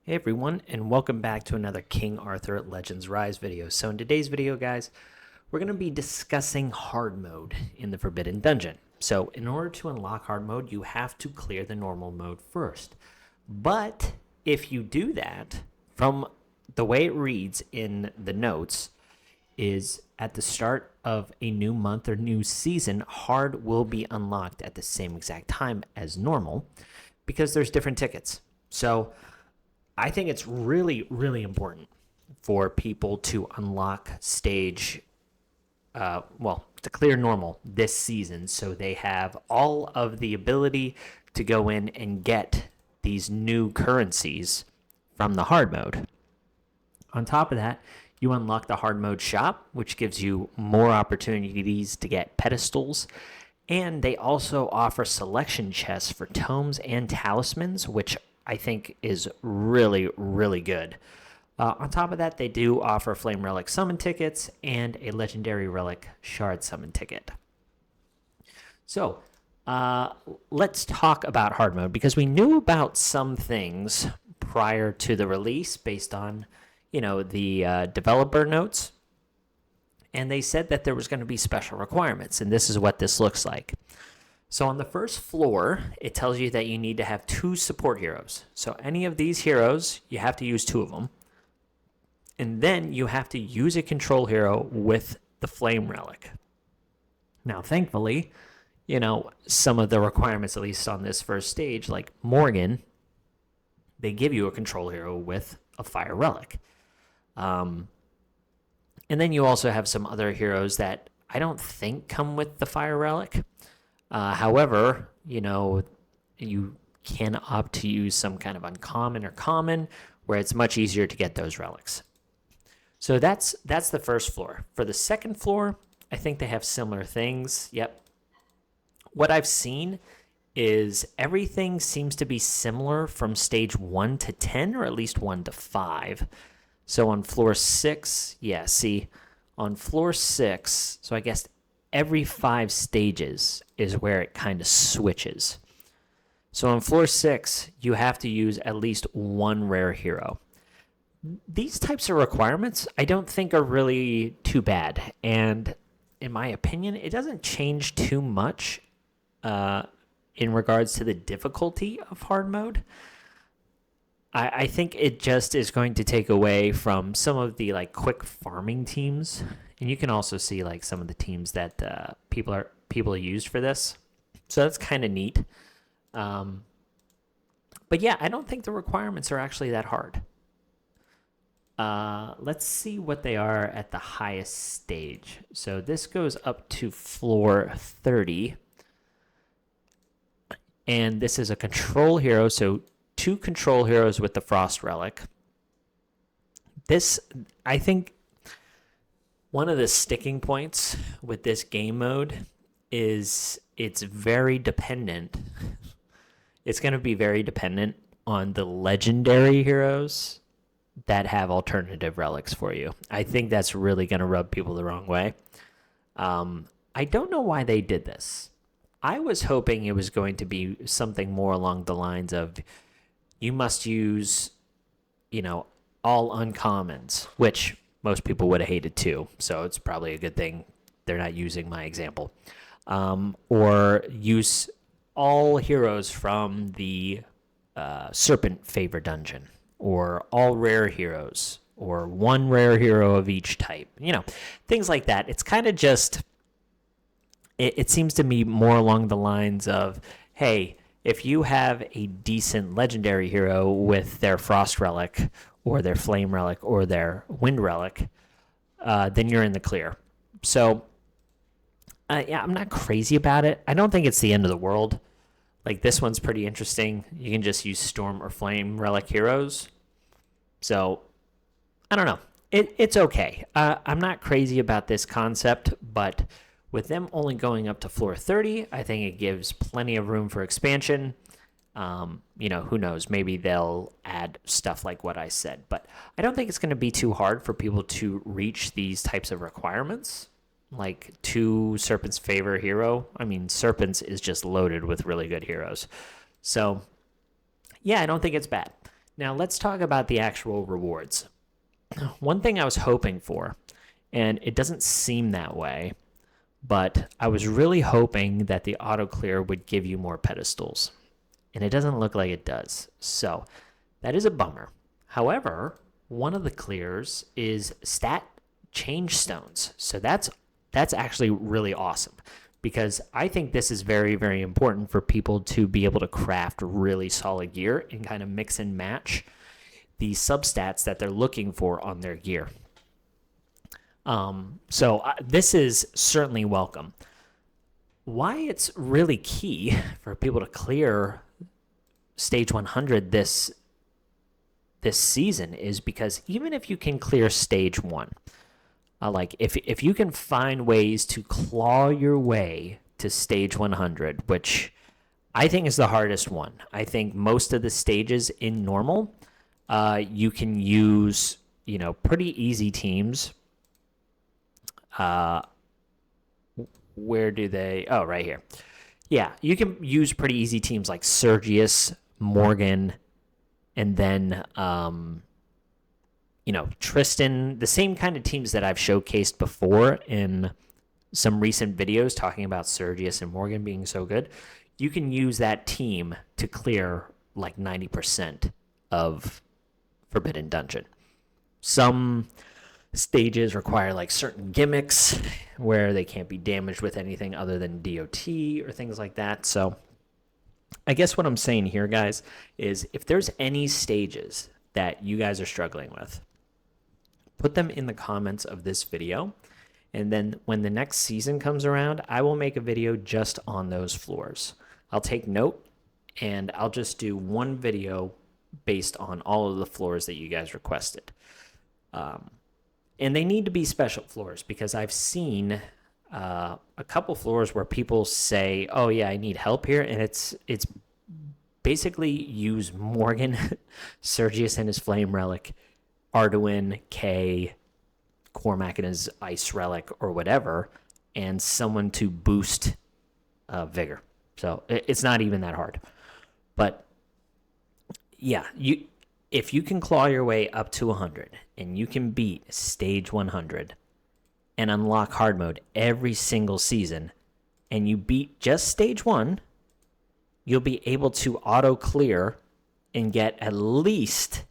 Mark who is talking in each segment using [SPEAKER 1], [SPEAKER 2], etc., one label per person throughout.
[SPEAKER 1] Hey everyone, and welcome back to another King Arthur Legends Rise video. So in today's video, guys, we're going to be discussing hard mode in the Forbidden Dungeon. So in order to unlock hard mode, you have to clear the normal mode first. But if you do that, from the way it reads in the notes, is at the start of a new month or new season, hard will be unlocked at the same exact time as normal because there's different tickets. So I think it's really, really important for people to unlock stage, to clear normal this season so they have all of the ability to go in and get these new currencies from the hard mode. On top of that, you unlock the hard mode shop, which gives you more opportunities to get pedestals. And they also offer selection chests for tomes and talismans, which I think is really, really good. On top of that, they do offer Flame Relic Summon tickets and a Legendary Relic Shard Summon ticket. So, let's talk about hard mode, because we knew about some things prior to the release based on, the developer notes. And they said that there was going to be special requirements, and this is what this looks like. So on the first floor, it tells you that you need to have 2 support heroes. So any of these heroes, you have to use 2 of them. And then you have to use a control hero with the Flame Relic. Now, thankfully, some of the requirements, at least on this first stage, like Morgan, they give you a control hero with a Fire Relic. And then you also have some other heroes that I don't think come with the Fire Relic. However, you can opt to use some kind of uncommon or common where it's much easier to get those relics. So that's the first floor. For the second floor, I think they have similar things. Yep. What I've seen is everything seems to be similar from stage 1 to 10, or at least 1 to 5. So on floor 6, on floor 6, so I guess every 5 stages is where it kind of switches. So on floor 6, you have to use at least 1 rare hero. These types of requirements I don't think are really too bad. And in my opinion, it doesn't change too much in regards to the difficulty of hard mode. I think it just is going to take away from some of the quick farming teams. And you can also see some of the teams that people used for this. So that's kind of neat. But yeah, I don't think the requirements are actually that hard. Let's see what they are at the highest stage. So this goes up to floor 30. And this is a control hero, so 2 control heroes with the Frost Relic. This, I think, one of the sticking points with this game mode is it's very dependent. It's going to be very dependent on the legendary heroes that have alternative relics for you. I think that's really going to rub people the wrong way. I don't know why they did this. I was hoping it was going to be something more along the lines of you must use, all uncommons, which most people would have hated too. So it's probably a good thing they're not using my example. Or use all heroes from the Serpent Favor Dungeon, or all rare heroes, or 1 rare hero of each type. Things like that. It's kind of just, it seems to me more along the lines of, hey, if you have a decent legendary hero with their Frost Relic or their Flame Relic or their Wind Relic, then you're in the clear. So, I'm not crazy about it. I don't think it's the end of the world. This one's pretty interesting. You can just use Storm or Flame Relic heroes. So, I don't know. It's okay. I'm not crazy about this concept, but with them only going up to floor 30, I think it gives plenty of room for expansion. Who knows? Maybe they'll add stuff like what I said. But I don't think it's going to be too hard for people to reach these types of requirements. 2 Serpent's Favor hero. I mean, Serpents is just loaded with really good heroes. So, yeah, I don't think it's bad. Now let's talk about the actual rewards. One thing I was hoping for, and it doesn't seem that way, but I was really hoping that the auto clear would give you more pedestals, and it doesn't look like it does. So that is a bummer. However, one of the clears is stat change stones. So that's actually really awesome, because I think this is very, very important for people to be able to craft really solid gear and kind of mix and match the substats that they're looking for on their gear. This is certainly welcome. Why it's really key for people to clear stage 100 this season is because even if you can clear stage 1, like if you can find ways to claw your way to stage 100, which I think is the hardest one. I think most of the stages in normal, you can use, pretty easy teams. Where do they? Oh, right here. Yeah, you can use pretty easy teams like Sergius, Morgan, and then, Tristan, the same kind of teams that I've showcased before in some recent videos talking about Sergius and Morgan being so good. You can use that team to clear like 90% of Forbidden Dungeon. Some stages require like certain gimmicks where they can't be damaged with anything other than DOT or things like that. So I guess what I'm saying here, guys, is if there's any stages that you guys are struggling with, put them in the comments of this video. And then when the next season comes around, I will make a video just on those floors. I'll take note and I'll just do one video based on all of the floors that you guys requested. And they need to be special floors because I've seen a couple floors where people say, oh yeah, I need help here. And it's basically use Morgan, Sergius and his Flame Relic, Arduin, Kay, Cormac and his Ice Relic or whatever, and someone to boost Vigor. So it's not even that hard. But yeah, if you can claw your way up to 100 and you can beat stage 100 and unlock hard mode every single season, and you beat just stage 1, you'll be able to auto clear and get at least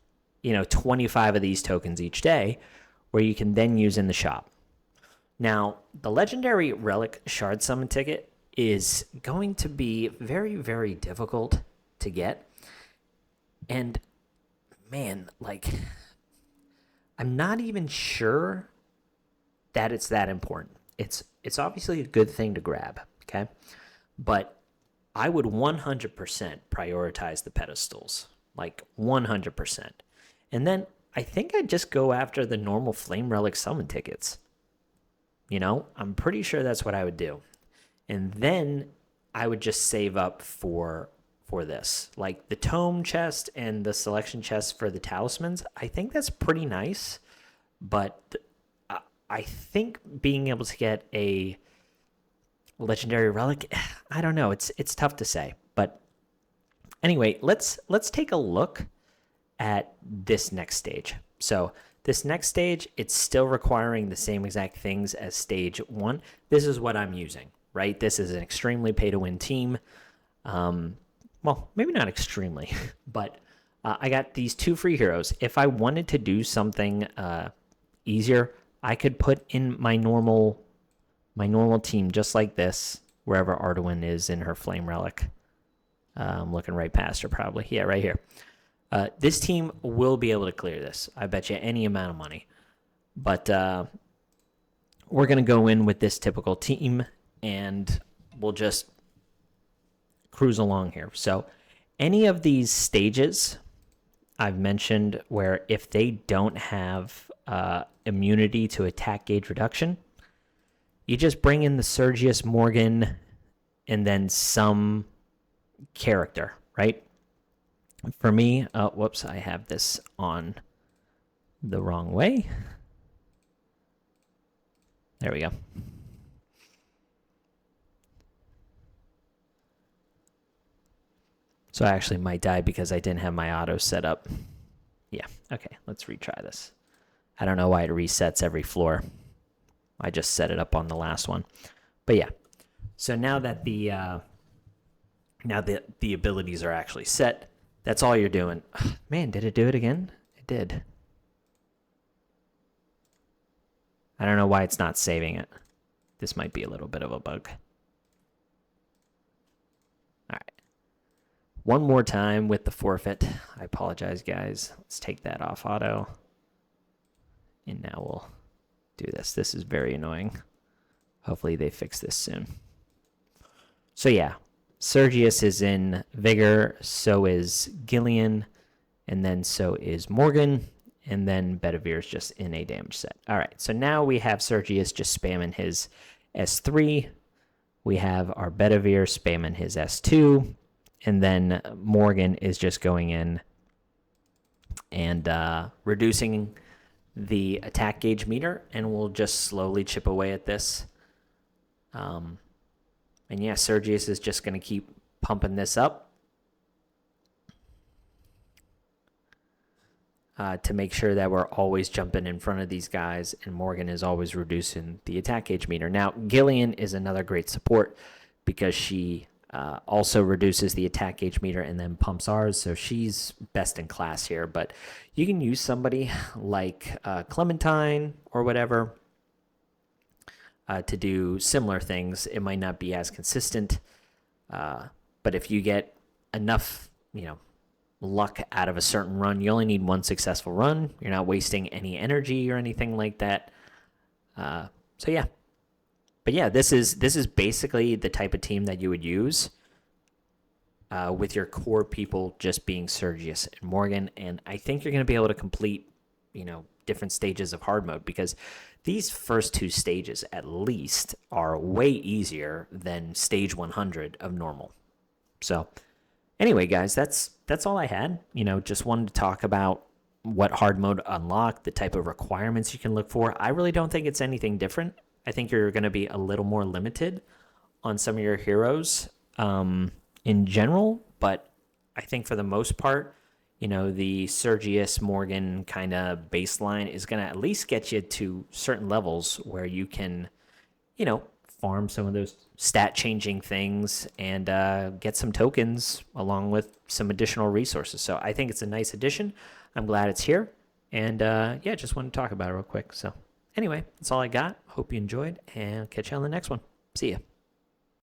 [SPEAKER 1] 25 of these tokens each day, where you can then use in the shop. Now, the legendary relic shard summon ticket is going to be very, very difficult to get. And man, I'm not even sure that it's that important. It's obviously a good thing to grab, okay? But I would 100% prioritize the pedestals, 100%. And then I think I'd just go after the normal Flame Relic summon tickets. I'm pretty sure that's what I would do. And then I would just save up for this. Like the tome chest and the selection chest for the talismans, I think that's pretty nice. But I think being able to get a legendary relic, I don't know. It's tough to say. But anyway, let's take a look at this next stage. So this next stage, it's still requiring the same exact things as stage 1. This is what I'm using, right? This is an extremely pay-to-win team. Well, maybe not extremely, but I got these 2 free heroes. If I wanted to do something easier, I could put in my normal team just like this, wherever Arduin is in her Flame Relic. I'm looking right past her probably. Yeah, right here. This team will be able to clear this. I bet you any amount of money. But we're going to go in with this typical team, and we'll just cruise along here. So any of these stages I've mentioned where if they don't have immunity to attack gauge reduction, you just bring in the Sergius, Morgan, and then some character, right? For me, whoops, I have this on the wrong way. There we go. So I actually might die because I didn't have my auto set up. Okay, let's retry this. I don't know why it resets every floor. I just set it up on the last one. But yeah, so now that the abilities are actually set, that's all you're doing. Man, did it do it again? It did. I don't know why it's not saving it. This might be a little bit of a bug. All right. One more time with the forfeit. I apologize, guys. Let's take that off auto. And now we'll do this. This is very annoying. Hopefully they fix this soon. So yeah, Sergius is in Vigor, so is Gillian, and then so is Morgan, and then Bedivere is just in a damage set. All right, so now we have Sergius just spamming his S3. We have our Bedivere spamming his S2, and then Morgan is just going in and reducing the attack gauge meter, and we'll just slowly chip away at this. And yeah, Sergius is just going to keep pumping this up to make sure that we're always jumping in front of these guys, and Morgan is always reducing the attack gauge meter. Now, Gillian is another great support because she also reduces the attack gauge meter and then pumps ours, so she's best in class here. But you can use somebody like Clementine or whatever to do similar things. It might not be as consistent, but if you get enough, luck out of a certain run, you only need one successful run. You're not wasting any energy or anything like that. So yeah, but yeah, this is basically the type of team that you would use with your core people just being Sergius and Morgan, and I think you're going to be able to complete, different stages of hard mode, because these first two stages at least are way easier than stage 100 of normal. So anyway, guys, that's all I had. Just wanted to talk about what hard mode unlocked, the type of requirements you can look for. I really don't think it's anything different. I think you're going to be a little more limited on some of your heroes in general, but I think for the most part, the Sergius Morgan kind of baseline is going to at least get you to certain levels where you can, farm some of those stat changing things and get some tokens along with some additional resources. So I think it's a nice addition. I'm glad it's here. And yeah, just wanted to talk about it real quick. So anyway, that's all I got. Hope you enjoyed, and catch you on the next one. See ya.